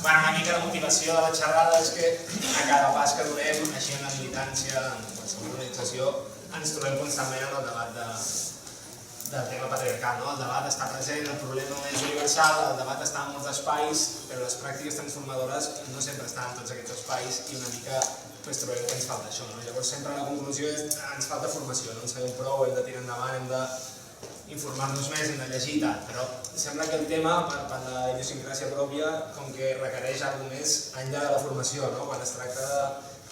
Una mica la motivació de la xerrada és que a cada pas que donem, així en la militància, en qualsevol organització, ens trobem constantment en el debat del tema patriarcal. El debat està present, el problema és universal, el debat està en molts espais, però les pràctiques transformadores no sempre estan en tots aquests espais i una mica trobem que ens falta això. Llavors sempre la conclusió és que ens falta formació, no en sabem prou, hem de tirar endavant, hem d'informar-nos més, hem de llegir i tal, però sembla que el tema, per la idiosincràsia pròpia, com que requereix alguna cosa més enllà de la formació, quan es tracta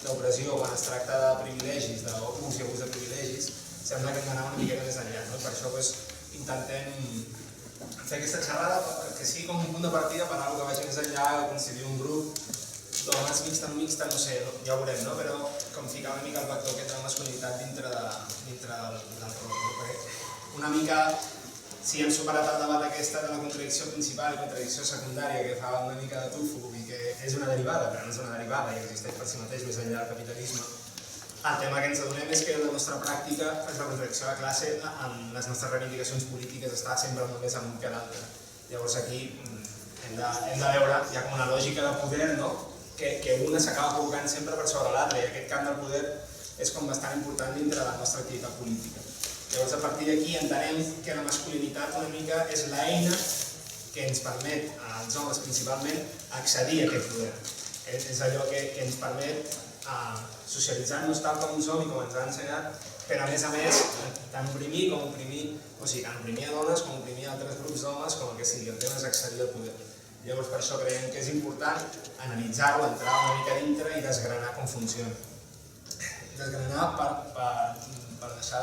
d'opressió, quan es tracta de privilegis, d'ús i abús de privilegis, sembla que hem d'anar una miqueta més enllà. Per això intentem fer aquesta xerrada que sigui com un punt de partida per alguna cosa que vagi més enllà, constituir un grup d'homes mixta, no sé, ja ho veurem, però com ficar una mica el vector aquest de la masculinitat dintre del rol. Una mica, si hem superat el debat aquesta de la contradicció principal i contradicció secundària que fa una mica de tufo i que és una derivada, però no és una derivada i existeix per si mateix més enllà del capitalisme, el tema que ens adonem és que la nostra pràctica és la contradicció de classe amb les nostres reivindicacions polítiques està sempre molt més amunt que l'altre. Llavors aquí hem de veure, hi ha com una lògica de poder, que una s'acaba col·locant sempre per sobre l'altre i aquest camp del poder és com bastant important dintre de la nostra activitat política. Llavors a partir d'aquí entenem que la masculinitat una mica és l'eina que ens permet, als homes principalment, accedir a aquest poder. És allò que ens permet socialitzar-nos tal com som i com ens ha ensenyat, però a més, tant oprimir com oprimir, o sigui, tant oprimir a dones com oprimir altres grups d'homes, com el que sigui, el tema és accedir al poder. Llavors per això creiem que és important analitzar-ho, entrar una mica dintre i desgranar com funciona. Desgranar per deixar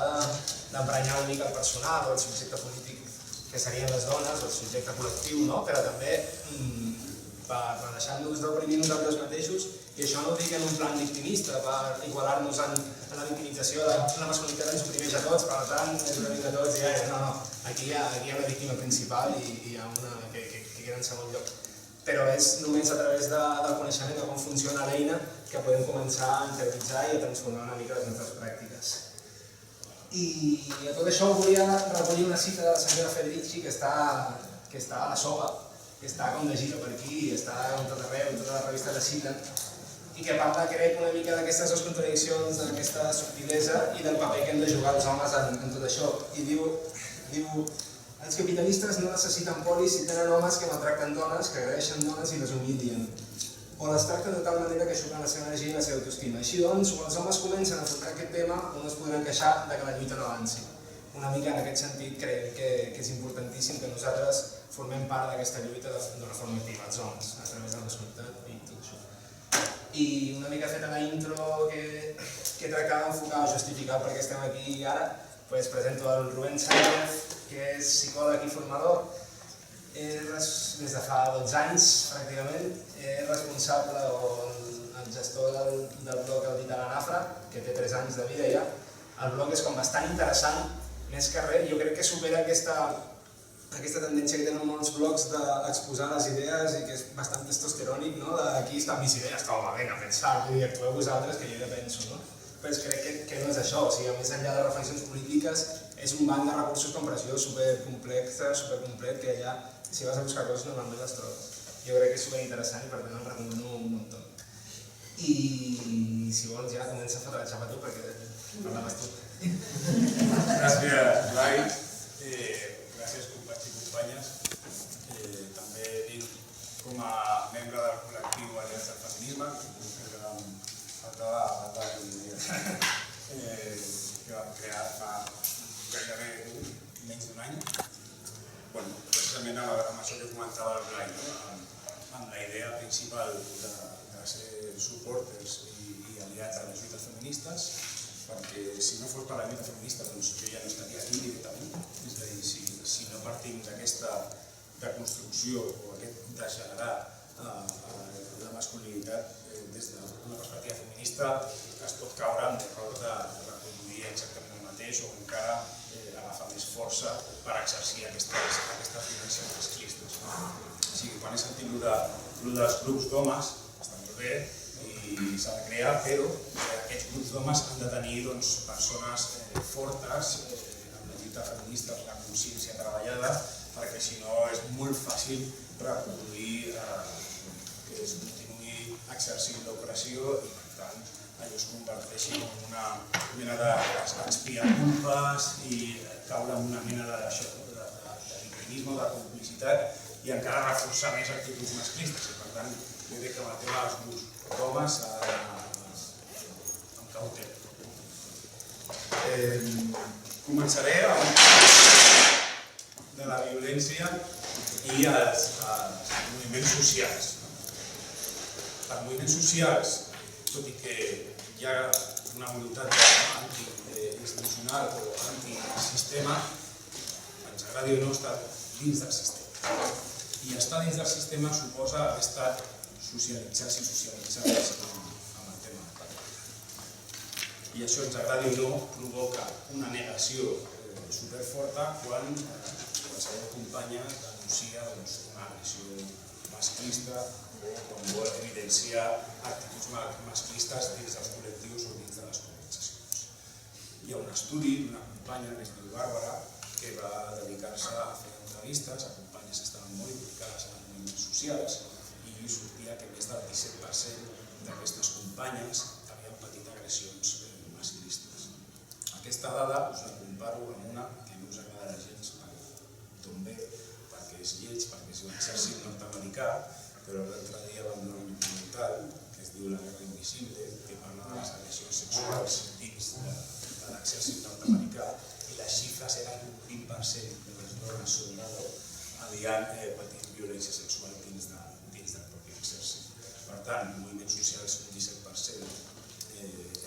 d'emprenyar una mica el personal o el subjecte polític que serien les dones, el subjecte col·lectiu, però també per deixar-nos d'oprimir nosaltres mateixos, i això no ho dic en un plan victimista, per igualar-nos en la victimització de la masculinitat ens oprimeix a tots, per tant, és una mica tots i no, aquí hi ha la víctima principal i hi ha una que queda en segon lloc. Però és només a través del coneixement de com funciona l'eina que podem començar a interioritzar i a transformar una mica les nostres pràctiques. I a tot això volia recollir una cita de la senyora Federici que està a la sopa, que està com de gira per aquí, està a tot arreu, totes les revistes la citen, i que parla, crec, una mica d'aquestes dues contradiccions, d'aquesta subtilesa i del paper que hem de jugar els homes en tot això. I diu, els capitalistes no necessiten polis si tenen homes que maltracten dones, que agredeixen dones i les humilien, o les tracten de tal manera que aixuquen la seva energia i la seva autoestima. Així doncs, quan els homes comencen a afrontar aquest tema, no es podran queixar que la lluita no avanci. Una mica en aquest sentit creiem que és importantíssim que nosaltres formem part d'aquesta lluita d'una forma activa, els homes, a través de la masculinitat i tot això. I una mica feta la intro que tractava d'enfocar o justificar per què estem aquí ara, presento el Rubén Sánchez, que és psicòleg i formador, des de fa 12 anys pràcticament, és responsable o el gestor del blog El dit a la Nafra, que té 3 anys de vida ja. El blog és com bastant interessant, més que res, jo crec que supera aquesta tendència que tenen molts blogs d'exposar les idees i que és bastant testosterònic, aquí estan mis idees, toma, vinga, pensar, i actueu vosaltres que jo ja penso, però crec que no és això, o sigui, més enllà de reflexions polítiques, és un banc de recursos com preciós, supercomplex, supercomplet, que allà, si vas a buscar coses, normalment les trobes. Jo crec que és superinteressant i per tant el recomano un muntó. I si vols ja comença a fotre la xapa tu, perquè parlaves tu. Gràcies, Blai. Gràcies, companys i companyes. També dic, com a membre del col·lectiu Aliança del Feminisme, que vam crear fa gairebé menys d'un any, precisament amb això que comentava el Blai, amb la idea principal de ser suporters i aliats a les lluites feministes, perquè si no fos per la lluita feminista doncs jo ja no estaria aquí directament. És a dir, si no partim d'aquesta deconstrucció o de generar la masculinitat des d'una perspectiva feminista, es pot caure en l'error de reproduir exactament el mateix o encara agafar més força per exercir aquestes violències masclistes. O sigui, quan he sentit el dels grups d'homes, està molt bé, i s'ha de crear, però aquests grups d'homes han de tenir persones fortes amb la lluita feminista, amb la consciència treballada, perquè si no és molt fàcil reproduir així com una mena d'expiar culpes i caure en una mena de victimisme, de complicitat i encara reforçar més actituds masclistes. I per tant, jo crec que amb el tema dels grups d'homes s'ha d'anar amb cautela. Començaré de la violència i els moviments socials. Els moviments socials, tot i que hi ha una voluntat anti-institucional o antisistema, ens agradi o no estar dins del sistema. I estar dins del sistema suposa haver estat socialitzats i socialitzades amb el tema del patriarcat. I això, ens agradi o no, provoca una negació superforta quan qualsevol companya denuncia una agressió masclista o quan vol evidenciar actituds masclistes dins dels col·lectius o dins de les organitzacions. Hi ha un estudi d'una companya que es diu Bàrbara que va dedicar-se a fer entrevistes a companyes que estaven molt implicades en els moviments socials i sortia que més del 17% d'aquestes companyes havien patit agressions masclistes. Aquesta dada us la comparo amb una que no us agradarà gens d'on ve, perquè és lleig, perquè és l'exèrcit nord-americà, però l'altre dia vam veure un documental que es diu La guerra invisible, que parla de les agressions sexuals dins de l'exèrcit nord-americà i les xifres eren un 20% de les dones soldado havien patit violència sexual dins del propi exèrcit. Per tant, moviments socials un 17%,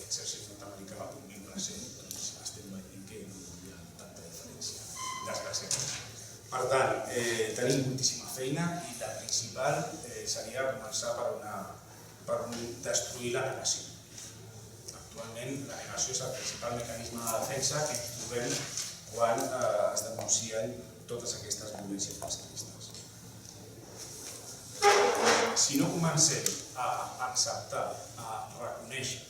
exèrcit nord-americà un 20%, doncs estem veient que no hi ha tanta diferència, desgraciadament. Per tant, tenim moltíssima feina i la principal seria començar per destruir la negació. Actualment, la negació és el principal mecanisme de defensa que ens trobem quan es denuncien totes aquestes violències masclistes. Si no comencem a acceptar, a reconèixer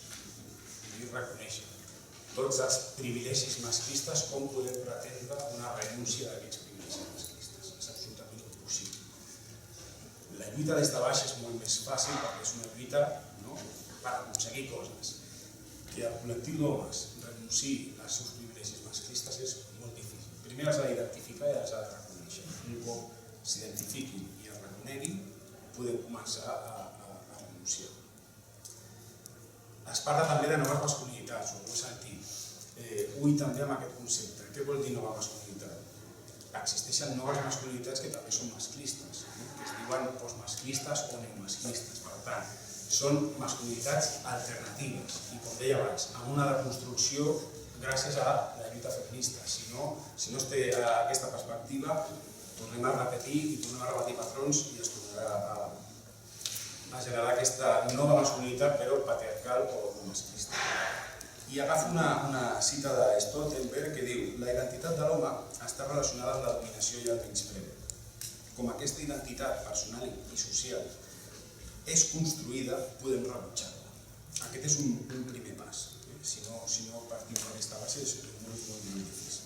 tots els privilegis masclistes, com podem pretendre una renúncia d'aquests privilegis masclistes? És absolutament impossible. La lluita des de baix és molt més fàcil perquè és una lluita per aconseguir coses. Que el col·lectiu d'homes renunciï als seus privilegis masclistes és molt difícil. Primer els ha d'identificar i els ha de reconèixer. Un cop s'identifiquin i es reconeguin, podem començar a renunciar. Es parla també de noves masculinitats, ho heu sentit. Ull també amb aquest concepte. Què vol dir nova masculinitat? Existeixen noves masculinitats que també són masclistes, que es diuen postmasclistes o neomasclistes. Per tant, són masculinitats alternatives i, com deia abans, amb una deconstrucció gràcies a la lluita feminista. Si no es té aquesta perspectiva, tornem a repetir i tornem a repetir patrons i es tornarà a generar aquesta nova masculinitat, però patriarcal o masclista. I agafo una cita de Stoltenberg que diu: la identitat de l'home està relacionada amb la dominació i el menyspreu. Com aquesta identitat personal i social és construïda, podem rebutjar-la. Aquest és un primer pas. Si no partim d'aquesta base és molt difícil.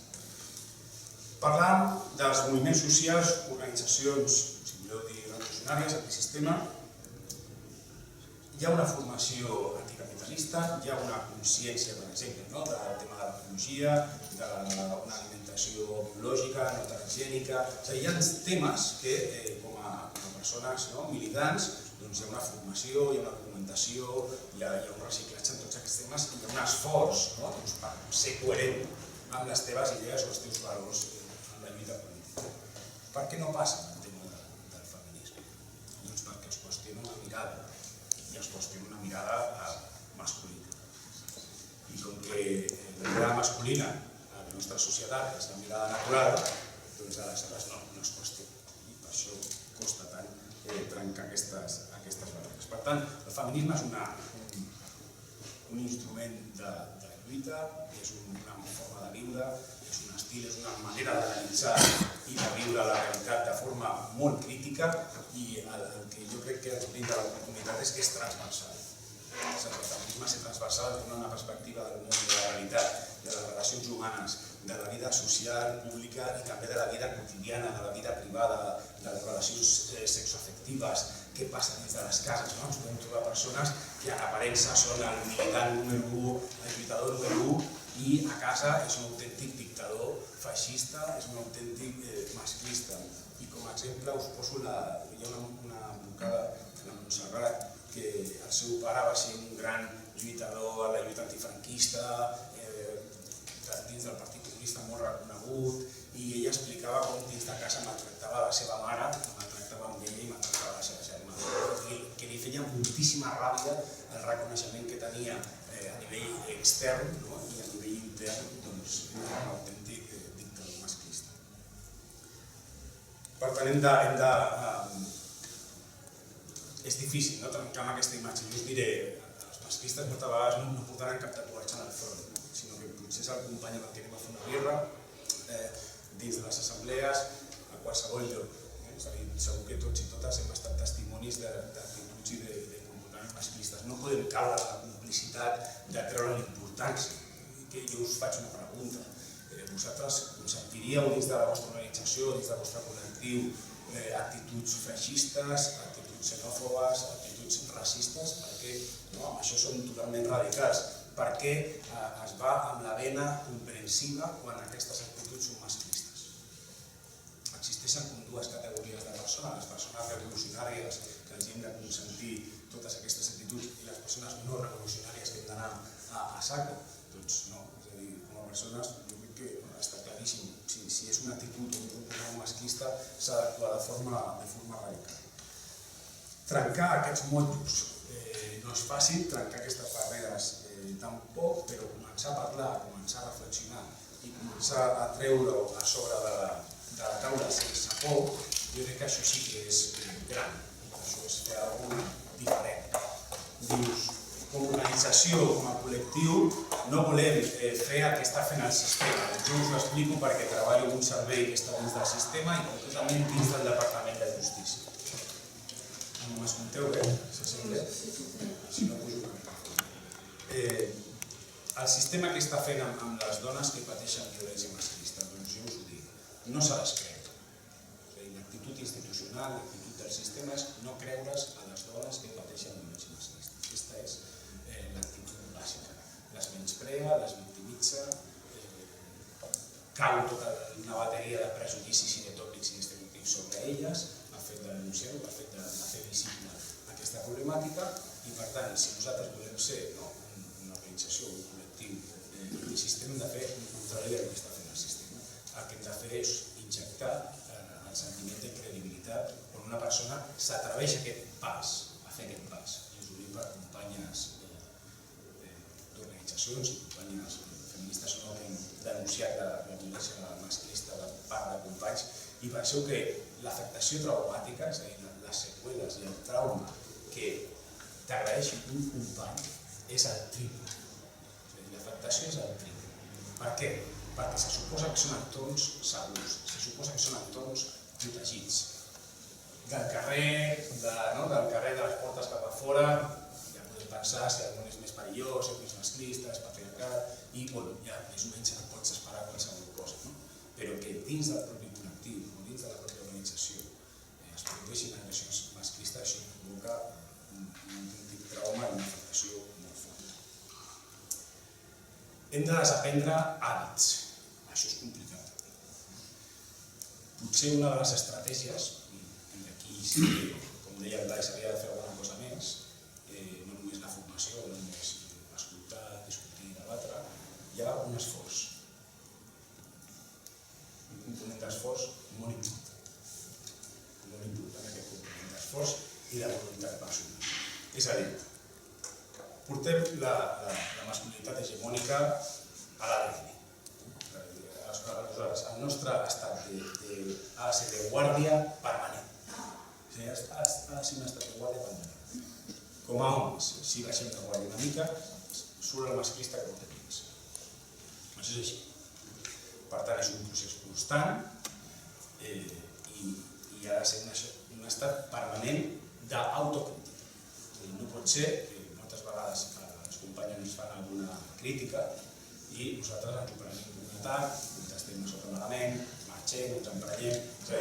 Parlant dels moviments socials, organitzacions, si voleu dir revolucionàries, antisistema, hi ha una formació anticapitalista, hi ha una consciència, per exemple, del tema de l'ecologia, d'una alimentació biològica, no transgènica. Hi ha temes que, com a persones militants, hi ha una formació, hi ha una documentació, hi ha un reciclatge en tots aquests temes i hi ha un esforç per ser coherent amb les teves idees o els teus valors en la lluita política. Per què no passa el tema del feminisme? Doncs perquè es qüestiona una mirada i es qüestiona una mirada masculina. I com que la mirada masculina a la nostra societat és la mirada natural, doncs aleshores no es qüestiona. I per això costa tant trencar aquestes barreres. Per tant, el feminisme és un instrument de lluita, és una forma de viure, és un estil, és una manera d'analitzar i de viure la realitat de forma molt crítica i el que jo crec que ens brinda l'oportunitat és que és transversal. El feminisme és transversal, dona una perspectiva del món, de la realitat, de les relacions humanes, de la vida social, pública i també de la vida quotidiana, de la vida privada, de les relacions sexoafectives, què passa dins de les cases. Ens podem trobar persones que en aparença són el militant número 1, el lluitador número 1, i a casa és un autèntic dictador feixista, és un autèntic masclista. I com a exemple us poso, hi ha una advocada, la Montserrat, que el seu pare va ser un gran lluitador a la lluita antifranquista, dins del Partit Comunista molt reconegut, i ella explicava com dins de casa maltractava la seva mare, maltractava amb ella i maltractava la seva germana, que li feia moltíssima ràbia el reconeixement que tenia a nivell extern i a nivell intern, doncs era un autèntic dictador masclista. Per tant, és difícil trencar amb aquesta imatge. Jo us diré, els masclistes moltes vegades no portaran cap tatuatge en el front, sinó que potser és el company amb el que anem a fer una birra, dins de les assemblees, a qualsevol lloc. És a dir, segur que tots i totes hem estat testimonis d'actituds i de comportaments masclistes. No podem caure en la complicitat de treure l'importància. Jo us faig una pregunta. Vosaltres consentiríeu dins de la vostra organització, dins del vostre col·lectiu, actituds feixistes, actituds xenòfobes, actituds racistes? Perquè amb això són totalment radicals. Per què es va amb la vena comprensiva quan aquestes actituds són masclistes? Existeixen com dues categories de persones, les persones revolucionàries que els hem de consentir totes aquestes actituds i les persones no revolucionàries que hem d'anar a saco. Doncs no, és a dir, com a persones jo crec que està claríssim, si és una actitud o un comportament masclista s'ha d'actuar de forma radical. Trencar aquests motllos no és fàcil, trencar aquestes barreres tampoc, però començar a parlar, començar a reflexionar i començar a treure-ho a sobre de la taula sense por, jo crec que això sí que és gran, això és fer alguna cosa diferent. Dius, com a organització, com a col·lectiu, no volem fer el que està fent el sistema. Jo us ho explico perquè treballo en un servei que està dins del sistema i concretament dins del Departament de Justícia. M'escolteu bé? Se sent bé? Si no, pujo una mica. El sistema que està fent amb les dones que pateixen violència masclista, doncs jo us ho dic, no s'ha descreure. L'actitud institucional, l'actitud del sistema és no creure's a les dones que pateixen violència masclista. Aquesta és l'actitud bàsica. Les menysprea, les victimitza, cau tota una bateria de prejudicis i de tòpics i estereotips sobre elles, el fet de denunciar-ho, el fet de fer visible aquesta problemàtica, i per tant, si nosaltres volem ser una organització, un col·lectiu antisistema, hem de fer un contrari del que està fent el sistema. El que hem de fer és injectar el sentiment de credibilitat quan una persona s'atreveix a fer aquest pas. I us ho dic per companyes d'organitzacions i companyes feministes no que hem denunciat la violència masclista de part de companys, i penseu que l'afectació traumàtica, és a dir, les seqüeles i el trauma que t'agraeixi un company és el triple. L'afectació és el triple. Per què? Perquè se suposa que són entorns segurs, se suposa que són entorns protegits. Del carrer, de les portes cap a fora, ja podem pensar si el món és més perillós, és més masclista, és patriarcat, i ja més o menys et pots esperar qualsevol cosa. Però que dins del propi col·lectiu o dins de la pròpia organització es produeixin agressions masclistes, això provoca un autèntic trauma i una afectació molt forta. Hem de desaprendre hàbits. Això és complicat. Potser una de les estratègies, i aquí, com deia el Blai, s'havia de fer alguna cosa més, no només la formació, no només escoltar, discutir, debatre, hi ha un esforç. Un component d'esforç molt important. Molt important aquest component d'esforç i de voluntat personal. És a dir, portem la masculinitat hegemònica a l'ADN. Aleshores, el nostre estat ha de ser de guàrdia permanent. Ha de ser un estat de guàrdia permanent. Com a homes, si baixem de guàrdia una mica, surt el masclista que no té pins. Això és així. Per tant, és un procés constant i ha de ser un estat permanent d'autocrítica. No pot ser que moltes vegades els companys ens fan alguna crítica i nosaltres ens ho prenem com un atac, contestem sota malament, marxem, ens emprenyem. És a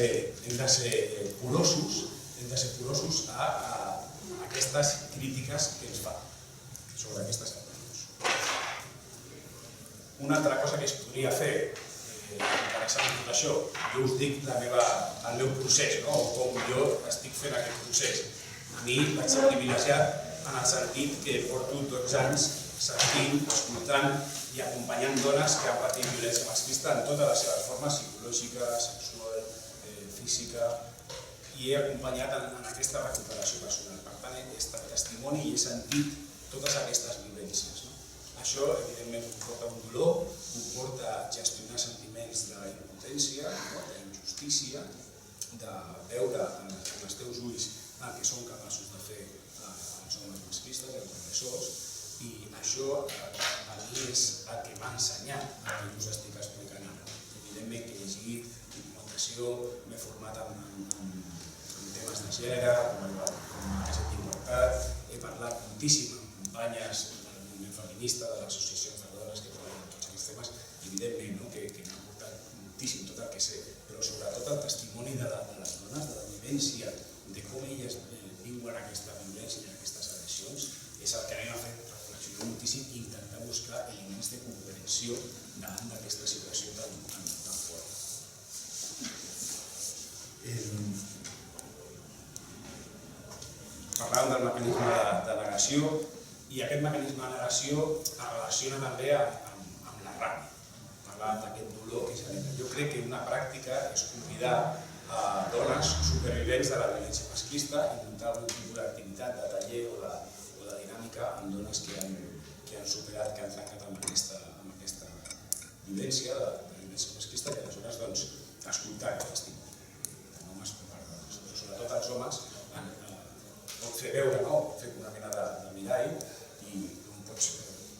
dir, hem de ser curosos hem de ser curosos a aquestes crítiques que ens fa sobre aquestes actituds. Una altra cosa que es podria fer, interessant en tot això, jo us dic el meu procés, o com jo estic fent aquest procés. A mi vaig ser privilegiat en el sentit que porto 12 anys sentint, escoltant i acompanyant dones que han patit violència masclista en totes les seves formes, psicològica, sexual, física, i he acompanyat en aquesta recuperació personal. Per tant, he estat testimoni i he sentit totes aquestes vivències. Això, evidentment, comporta un dolor, comporta gestionar sentiments d'impotència, d'injustícia, de veure en els teus ulls el que són capaços de fer els homes masclistes, els agressors, i això a mi és el que m'ha ensenyat el que us estic explicant ara. Evidentment que he llegit documentació, m'he format en temes de gènere, com aquest d'igualtat, he parlat moltíssim amb companyes del moviment feminista, de les associacions de dones que treballen en tots aquests temes, evidentment que m'ha aportat moltíssim tot el que sé, però sobretot el testimoni de les dones, de la vivència, de com elles viuen aquesta violència i aquestes agressions, és el que a mi m'ha fet reflexionar moltíssim i intentar buscar elements de comprensió davant d'aquesta situació tan forta. Parlàvem del mecanisme de negació i aquest mecanisme de negació es relaciona també amb la ràbia. Parlàvem d'aquest dolor que genera. Jo crec que una pràctica és convidar a dones supervivents de la violència masclista i muntar algun tipus d'activitat, de taller o de dinàmica amb dones que han superat, que han trencat amb aquesta vivència de la violència masclista, que aleshores escoltar aquest estímul, tant homes com dones. Però sobretot els homes pot fer veure, pot fer una mena de mirall i pots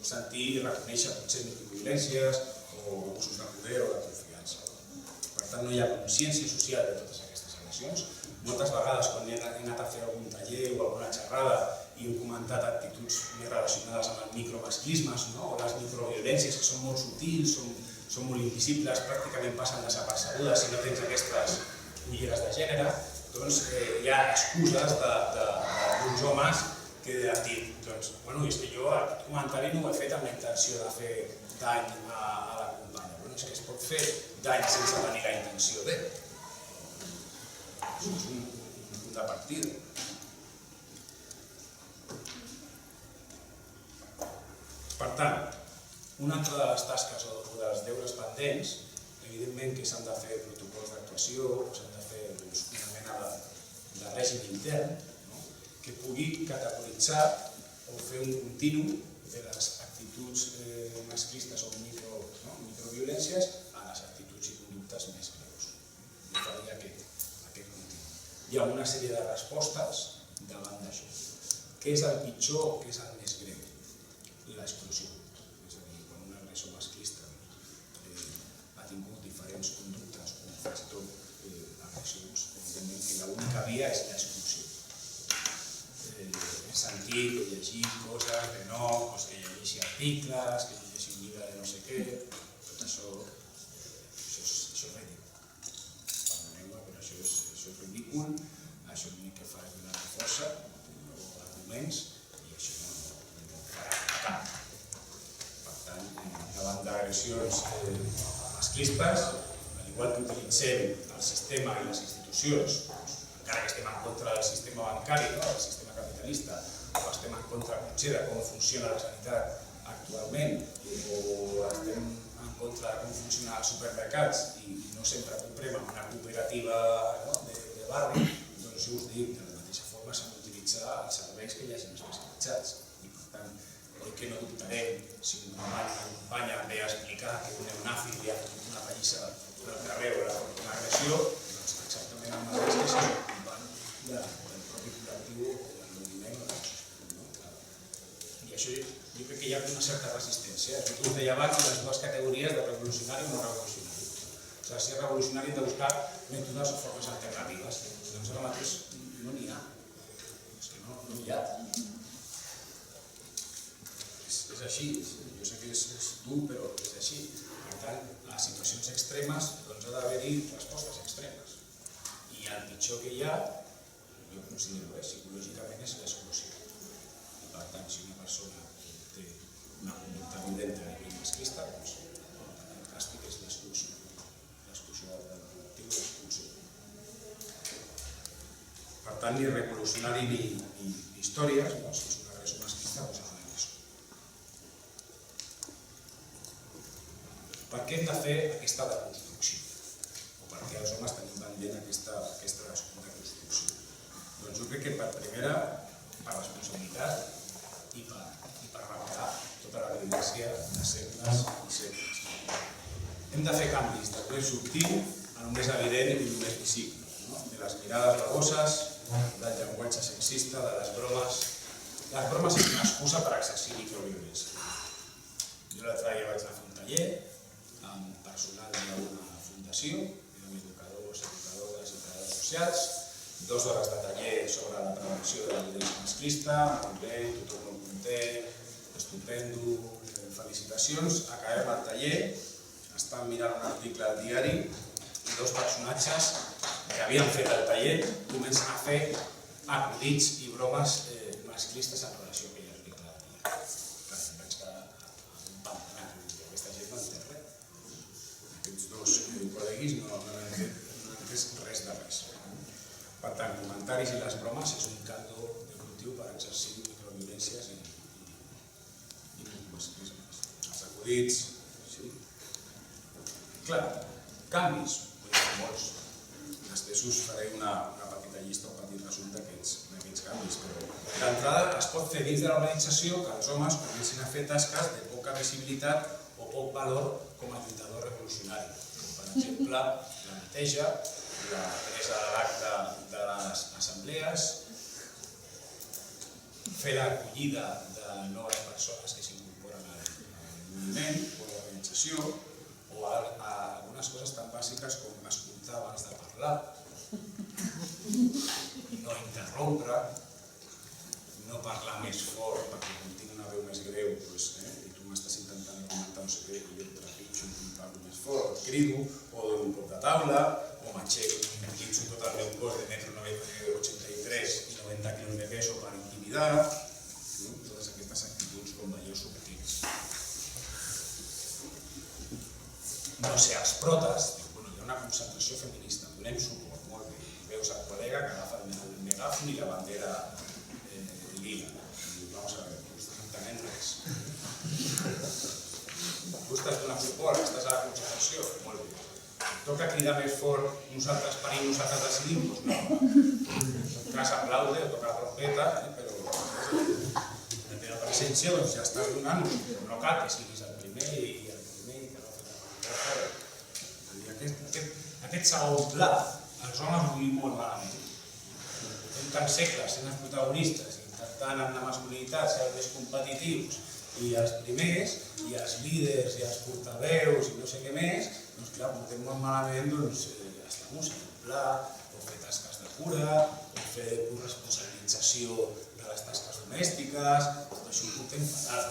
sentir i reconèixer potser microviolències o abusos de poder o de confiança. Per tant, no hi ha consciència social de totes aquestes agressions. Moltes vegades, quan he anat a fer algun taller o alguna xerrada i hem comentat actituds més relacionades amb el micromasclismes o les microviolències, que són molt sutils, són molt invisibles, pràcticament passen desapercebudes si no tens aquestes ulleres de gènere, doncs hi ha excuses d'uns homes que han dit és que jo aquest comentari no ho he fet amb la intenció de fer dany a la companya. És que es pot fer dany sense tenir la intenció de. Això és un punt de partida. Per tant, una altra de les tasques o dels deures pendents, evidentment que s'han de fer protocols d'actuació, s'han de fer una mena de règim intern que pugui categoritzar o fer un continu de les actituds masclistes o microviolències a les actituds i conductes més greus. Jo faria aquest continu. Hi ha una sèrie de respostes davant d'això. Què és el pitjor o què és el més greu? L'exclusió. És a dir, quan un agressor masclista ha tingut diferents conductes o fins i tot agressions, evidentment que l'única via és l'exclusió. Sentir o llegir coses de no, que llegeixi articles, que llegeixi un llibre de no sé què, tot això és ridícul. Perdoneu-me, però això és ridícul, això l'únic que fa és donar força o arguments i això no farà cap. Per tant, davant d'agressions masclistes, al igual que utilitzem el sistema i les institucions, encara que estem en contra del sistema bancari, del sistema capitalista, o estem en contra potser de com funciona la sanitat actualment, o estem en contra de com funcionen els supermercats i no sempre comprem en una cooperativa de barri, doncs jo us dic, de la mateixa forma s'han d'utilitzar els serveis que hi hagin especialitzats. I per tant, oi que no dubtarem si un company ve a explicar que un neonazi li ha fotut una pallissa del carrer o una agressió, doncs exactament el mateix que si és un company del propi col·lectiu del moviment o de la societat. I això jo crec que hi ha una certa resistència. Jo us deia abans les dues categories de revolucionari o no revolucionari. O sigui, si és revolucionari hem de buscar mètodes o formes alternatives. Doncs ara mateix no n'hi ha. És que no n'hi ha. És així. Jo sé que és dur, però és així. Per tant, a situacions extremes doncs ha d'haver-hi respostes extremes. I el pitjor que hi ha jo considero, psicològicament és l'exclusió. I per tant, si una persona té una conducta violenta a nivell masclista, doncs el càstig és l'exclusió. L'exclusió del col·lectiu i l'expulsió. Per tant, ni revolucionari ni històries, si és una agressió masclista, doncs és una agressió. Per què hem de fer aquesta deconstrucció? O per què els homes tenim pendent aquesta deconstrucció? Doncs jo crec que per primera, per responsabilitat i per reparar tota la violència de segles i segles. Hem de fer canvis de ple subtil a només evident i només visible. De les mirades raboses, del llenguatge sexista, de les bromes. Les bromes és una excusa per exercir microviolència. Jo l'altre dia vaig anar a fer un taller amb personal d'una fundació, amb educadors, educadores i treballadors socials, 2 hores de taller sobre la prevenció de la violència masclista, molt bé, tothom molt content, estupendo, felicitacions. Acabem el taller, estan mirant un article al diari i 2 personatges que havien fet el taller comencen a fer acudits i bromes masclistes en relació amb aquell article del diari. Clar, em vaig quedar en pantanat, aquesta gent no entén res. Aquests 2 col·leguis no han entès res de res. Per tant, comentaris i les bromes és un caldo de cultiu per exercir microviolències i masclismes. Els acudits, sí. Clar, canvis, molts. Després us faré una petita llista, un petit resum d'aquests canvis, però d'entrada es pot fer dins de l'organització que els homes comencin a fer tasques de poca visibilitat o poc valor com a lluitador revolucionari, com per exemple la neteja, la presa de l'acte de les assemblees, fer l'acollida de noves persones que s'incorporen al moviment o a l'organització, o algunes coses tan bàsiques com escoltar abans de parlar, no interrompre, no parlar més fort perquè quan tinc una veu més greu i tu m'estàs intentant argumentar no sé què i jo et trepitjo i parlo més fort, crido, o dono un cop de taula, o m'aixeco i m'utilizo tot el meu cos de 1,83 m i 90 kg de peso per intimidar, totes aquestes actituds com veieu subtils. No ser els protes, hi ha una concentració feminista, donem suport, molt bé. Veus el col·lega que agafa el megàfon i la bandera lila. Vamos a ver, no estàs entenent res. Tu estàs donant suport, estàs a la concentració, molt bé. Toca cridar més fort, nosaltres parim, nosaltres decidim? Doncs no. En tot cas aplaude o toca la trompeta, però la teva presència ja estàs donant, no cal que siguis el primer i aquest segon pla, els homes ho vivim molt malament. Fem tants segles sent els protagonistes, intentant amb la masculinitat ser els més competitius, i els primers, i els líders, i els portaveus, i no sé què més, doncs clar, portem molt malament estar en un segon pla, o fer tasques de cura, o fer corresponsabilització de les tasques domèstiques, tot això ho portem fatal.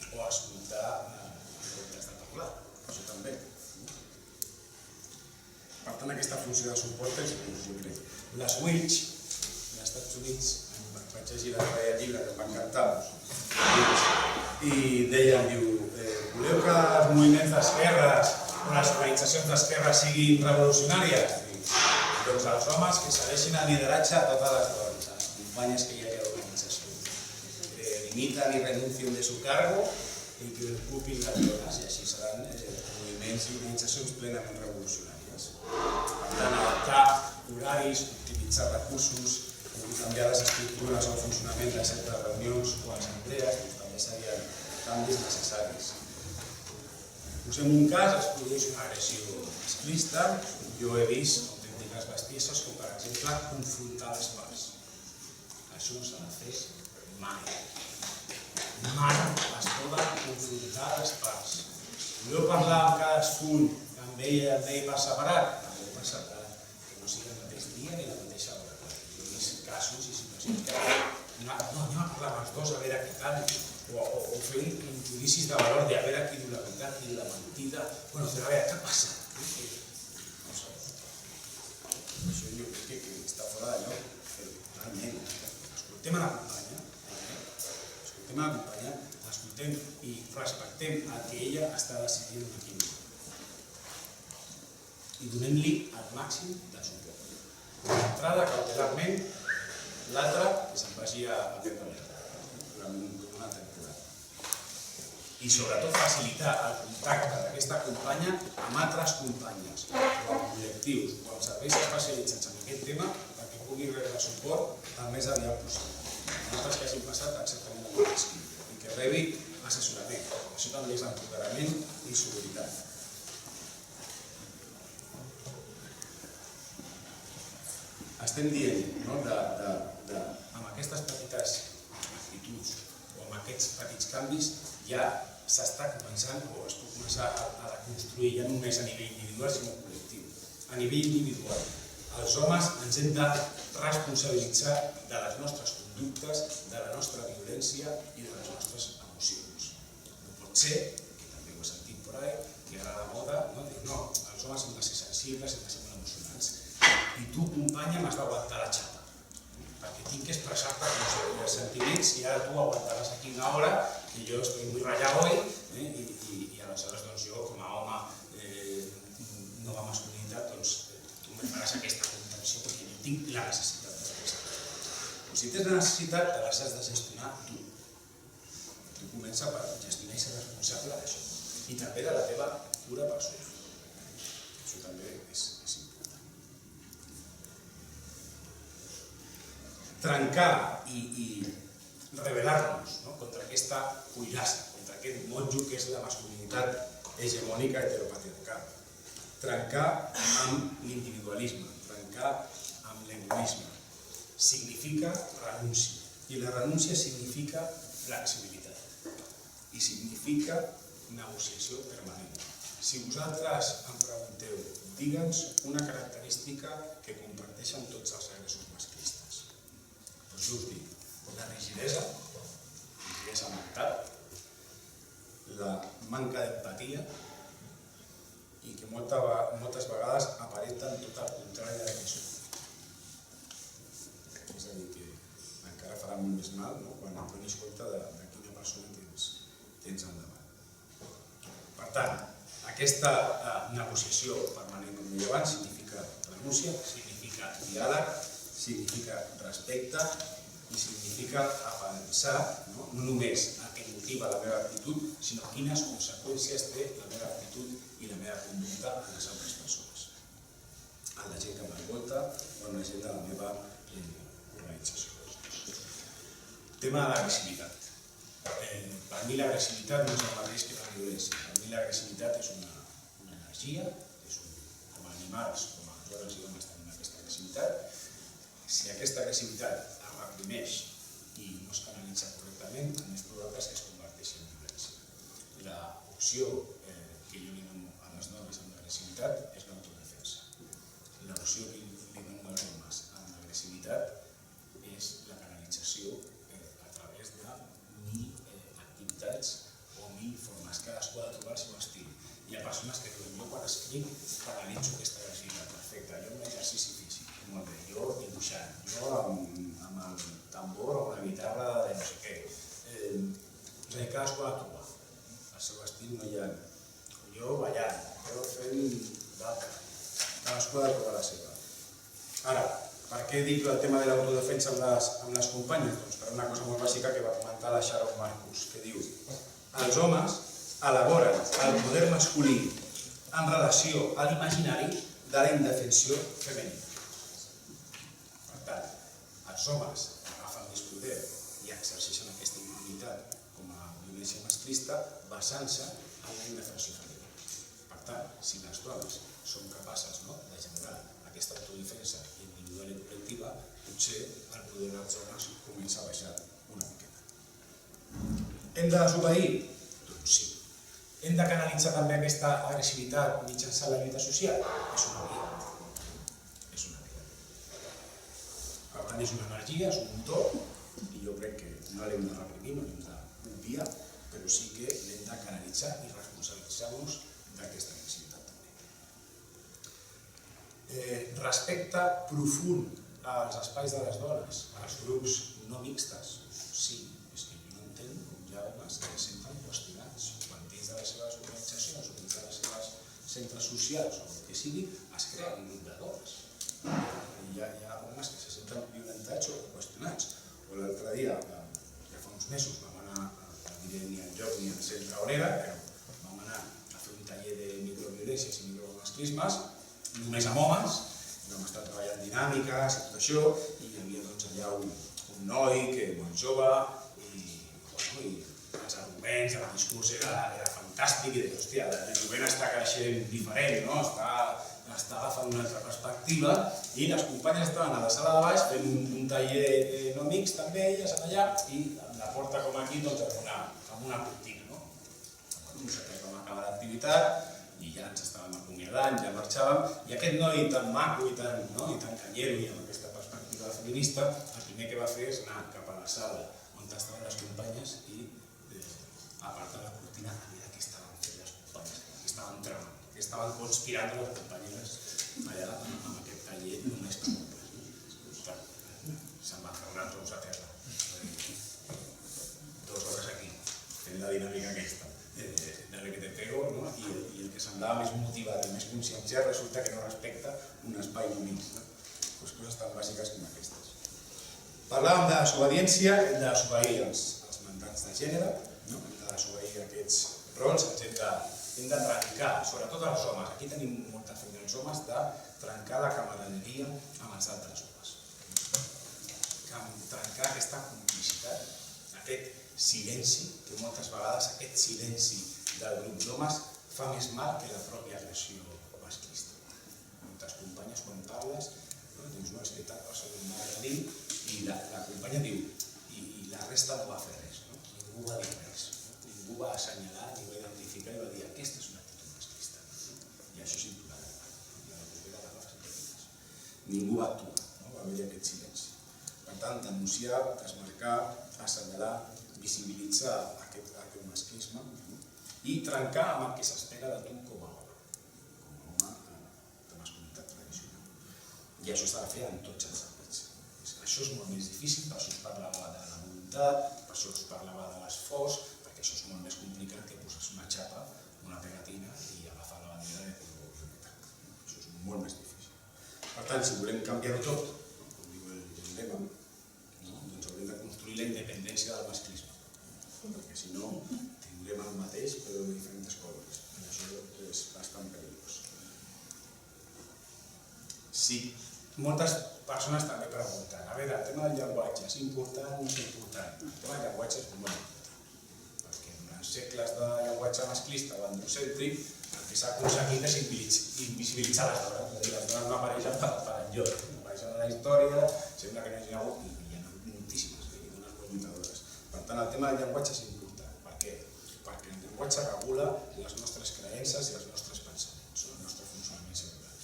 O escoltar en comptes de parlar, això també. Per tant, aquesta funció de suport és jo crec. Les Which, als Estats Units, vaig llegir l'altre llibre que em va encantar, i deien, voleu que els moviments d'esquerres o les organitzacions d'esquerres siguin revolucionàries? Doncs els homes que segueixin el lideratge a totes les dones, les companyes que hi ha a l'organització. Limitan i renuncien de su cargo i que ocupin les dones, i així seran moviments i organitzacions plenament revolucionàries. Per tant, adaptar horaris, optimitzar recursos, canviar les estructures o el funcionament de certes reunions o assemblees, també serien canvis necessaris. Posem un cas, es produeix una agressió masclista, jo he vist autèntiques bestieses com per exemple confrontar les parts. Això no s'ha de fer mai. Mai es poden confrontar les parts. Voleu parlar amb cadascun que amb ell va separat? També per separat, que no sigui el mateix dia ni la mateixa hora. Jo he vist casos i situacions que anem a parlar amb els dos a veure què tal, o fer un judicis de valor de a veure qui diu la veritat, qui diu la mentida. Bueno, a veure, què passa? No sé. Això jo crec que està fora de lloc. totalment. Escoltem a la companya, escoltem i respectem el que ella està decidint en aquell moment. I donem-li el màxim de suport. L'entrada cautelarment, l'altra que se'n vagi a prendre durant una temporada. I sobretot facilitar el contacte d'aquesta companya amb altres companyes, o amb col·lectius, o amb serveis especialitzats en aquest tema, perquè pugui rebre suport el més aviat possible. Nosaltres que hagin passat exactament el mateix i que rebi assessorament. Això també és empoderament i solidaritat. Estem dient, amb aquestes petites actituds o amb aquests petits canvis ja s'està començant o es pot començar a construir ja només a nivell individual sinó col·lectiu. A nivell individual, els homes ens hem de responsabilitzar de les nostres conductes, de la nostra violència i de les nostres emocions. No pot ser, que també ho he sentit per ahí, que ara la moda diu no, els homes hem de ser sensibles, hem de ser molt emocionals. I tu, companya, m'has d'aguantar la xapa, perquè tinc que expressar-te els sentiments i ara tu aguantaràs aquí una hora que jo estoy muy rayado hoy i aleshores jo, com a home nova masculinitat, tu me faràs aquesta contenció perquè jo tinc la necessitat d'expressar-te. Si tens la necessitat, te les has de gestionar tu. Tu comença per gestionar i ser responsable d'això. I també de la teva cura personal. Això també és important. Trencar i rebel·lar-nos contra aquesta cuirassa, contra aquest monjo que és la masculinitat hegemònica heteropatriarcal. Trencar amb l'individualisme, trencar amb l'egoisme. Significa renúncia. I la renúncia significa flexibilitat. I significa negociació permanent. Si vosaltres em pregunteu, digue'ns una característica que comparteixen tots els agressors masclistes. Doncs jo us dic, la rigidesa mental, la manca d'empatia i que moltes vegades aparenten tot el contrari del que són. És a dir, que encara farà molt més mal quan et donis compte de quina persona tens al davant. Per tant, aquesta negociació permanent, com deia abans, significa renúncia, significa diàleg, significa respecte i significa avançar no només el que motiva la meva actitud, sinó quines conseqüències té la meva actitud i la meva conducta en les altres persones, en la gent que m'envolta o en la gent de la meva organització. Tema de l'agressivitat. Per mi l'agressivitat no és el mateix que la violència. Per mi l'agressivitat és una energia, com a animals, com a dones i homes tenim aquesta agressivitat. Si aquesta agressivitat es reprimeix i no es canalitza correctament, el més probable és que es converteixi en violència. L'opció que jo li dono a les dones amb l'agressivitat és l'autodefensa. L'opció que li dono als homes amb l'agressivitat és la canalització a través de 1000 activitats o 1000 formes. Cadascú ha de trobar el seu estil. Hi ha persones que diuen, jo quan escric canalitzo aquesta agressivitat. Perfecte, jo amb l'exercici físic, molt bé, jo dibuixant, jo amb el tambor o la guitarra de no sé què. És a dir, cadascú ha de trobar el seu estil, no hi ha... Jo ballant, jo fent d'altre. Cadascú ha de trobar la seva. Ara, per què dic el tema de l'autodefensa amb les companyes? Doncs per una cosa molt bàsica que va comentar la Sharon Marcus, que diu els homes elaboren el poder masculí en relació a l'imaginari de la indefensió femenina. Per tant, els homes agafen més poder i exerceixen aquesta impunitat com a violència masclista basant-se en la indefensió femenina. Per tant, si les dones són capaces de generar aquesta autodefensa individual i col·lectiva, potser el poder dels homes comença a baixar una miqueta. Hem de desobeir? Doncs sí. Hem de canalitzar també aquesta agressivitat mitjançant la lluita social? És una via. És una via. Per tant, és una energia, és un motor, i jo crec que no l'hem de reprimir, no l'hem d'obviar, però sí que l'hem de canalitzar i responsabilitzar-nos d'aquesta agressivitat també. Respecte profund als espais de les dones, als grups no mixtes. Sí, és que jo no entenc com hi ha homes que es senten qüestionats quan dins de les seves organitzacions o dins de les seves centres socials o el que sigui es crea un grup de dones. Hi ha homes que se senten violentats o qüestionats. O l'altre dia, ja fa uns mesos, vam anar, no diré ni enlloc ni al centre Obrera, però vam anar a fer un taller de microviolències i micromasclismes, només amb homes, vam estar treballant dinàmiques i tot això, i hi havia allà un noi que molt jove, i els arguments, el discurs era fantàstic, i deia, hòstia, el jovent està creixent diferent, està agafant una altra perspectiva, i les companyes estaven a la sala de baix fent un taller no mixt també, elles allà, i la porta com aquí amb una cortina. Nosaltres vam acabar l'activitat, i ja ens estàvem acomiadant, ja marxàvem, i aquest noi tan maco i tan canyero i amb aquesta perspectiva feminista, el primer que va fer és anar cap a la sala on estaven les companyes i apartar la cortina a veure què estaven fent les companyes, què estaven tramant, què estaven conspirant les companyeres allà amb aquest taller només per homes. Se'n van fer uns ous a terra. 2 hores aquí, fent la dinàmica aquesta. De lo que te pego, i el que semblava més motivat i més conscienciat resulta que no respecta un espai únic. Coses tan bàsiques com aquestes. Parlàvem de desobediència, hem de desobeir els mandats de gènere, hem de desobeir aquests rols, hem de trencar, sobretot els homes, aquí tenim molta feina els homes, de trencar la camaraderia amb els altres homes. Trencar aquesta complicitat, aquest silenci, que moltes vegades aquest silenci del grup d'homes fa més mal que la pròpia agressió masclista. Moltes companyes, quan parles, dius, no, és que tal cosa no m'agrada, i la companya diu, i la resta no va fer res, ningú va dir res, ningú va assenyalar, ningú va identificar i va dir, aquesta és una actitud masclista, i això és intolerable, i a la propera l'agafes i t'agrades. Ningú va actuar, va haver-hi aquest silenci. Per tant, denunciar, desmarcar, assenyalar, visibilitzar aquest masclisme i trencar amb el que s'espera de tu com a home de masculinitat tradicional. I això s'ha de fer en tots els àmbits. Això és molt més difícil, per això us parlava de la voluntat, per això us parlava de l'esforç, perquè això és molt més complicat que posar una xapa, una pegatina i agafar la bandera de color violeta. Això és molt més difícil. Per tant, si volem canviar-ho tot, com diu el lema, doncs haurem de construir la independència del masclisme, perquè si no tindrem el mateix però de diferents colors, i això és bastant perillós. Sí, moltes persones també pregunten, a veure, el tema del llenguatge és important o no és important? El tema del llenguatge és molt important, perquè durant segles de llenguatge masclista o androcèntric el que s'ha aconseguit és invisibilitzar les dones, és a dir, les dones no apareixen per enlloc, no apareixen a la història, sembla que no hi ha hagut, i hi ha moltíssimes dones molt lluitadores. Per tant, el tema del llenguatge és important. Per què? Perquè el llenguatge regula les nostres creences i els nostres pensaments, el nostre funcionament cerebral.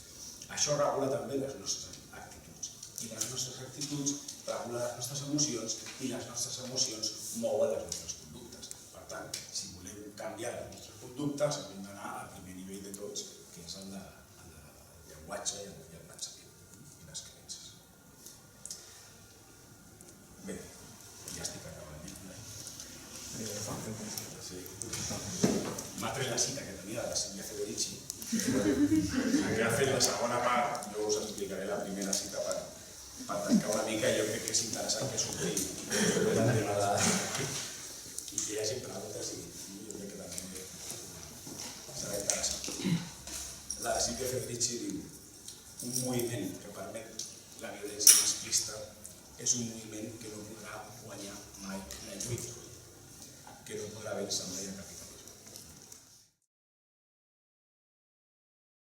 Això regula també les nostres actituds. I les nostres actituds regulen les nostres emocions i les nostres emocions mouen les nostres conductes. Per tant, si volem canviar les nostres conductes, hem d'anar al primer nivell de tots, que és el llenguatge i el pensament i les creences. Bé, ja estic acabant. M'ha tret la cita que tenia de la Silvia Federici, que ha fet la segona part, jo us explicaré la primera cita per tancar una mica, i jo crec que és interessant que surti el tema i que hi hagi preguntes i jo crec que també serà interessant. La Silvia Federici diu, un moviment que permet la violència masclista és un moviment que no podrà guanyar mai la lluita, que no podrà vèncer mai a cap